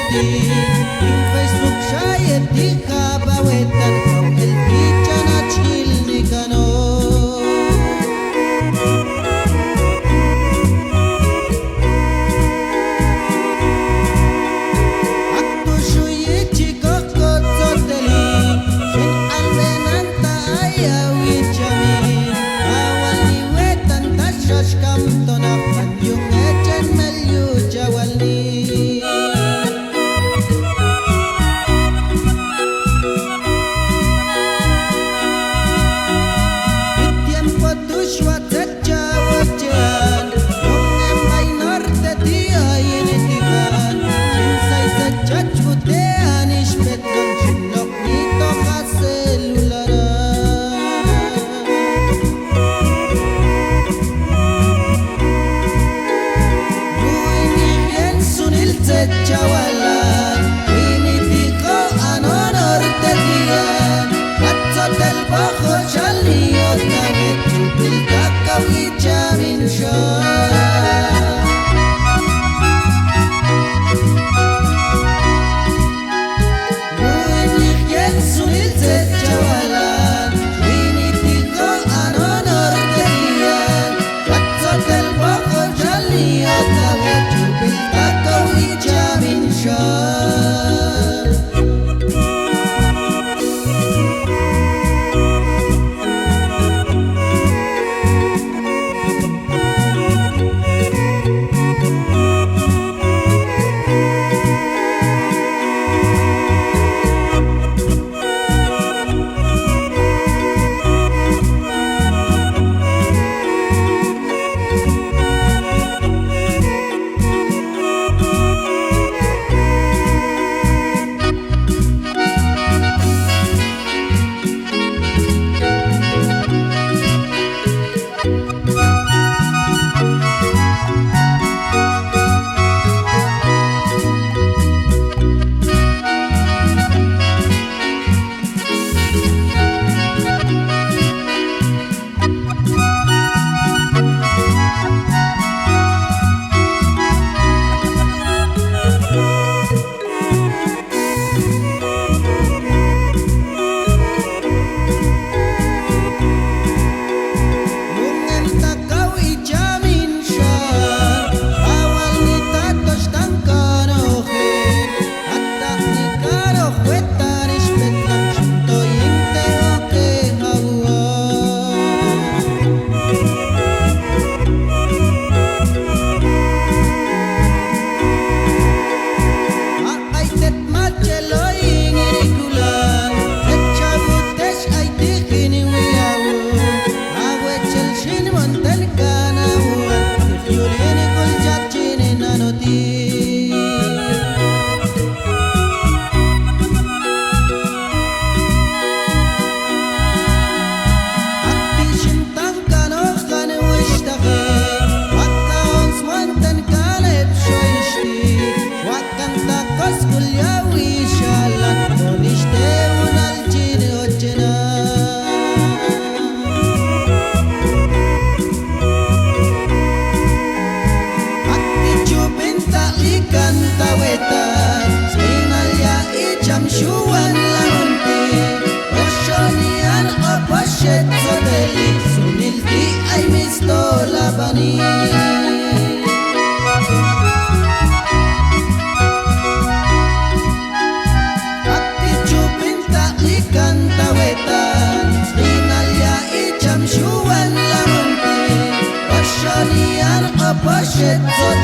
Ing Facebook syayet di kabawetan kau elti cana cil ni kano. Aktu syuye cikokot soteli shin albenanta ayawi jami awal ni wetan tashash kam tonak panjung ecen melyu jawali. Jawalan ini tiko anonor tegian Atsot el bajo chaliot naget Jubil kakau ijamin syah Luinik yen sunil zet jawalan ini tiko anonor tegian Atsot el bajo chaliot naget Jubil kakau ijamin syah. Syuan lamunti Oshonian opashet soteli Sunilti ay misto labani Akti chupin taklikan tawetan Rinalya ijam syuan lamunti Oshonian opashet soteli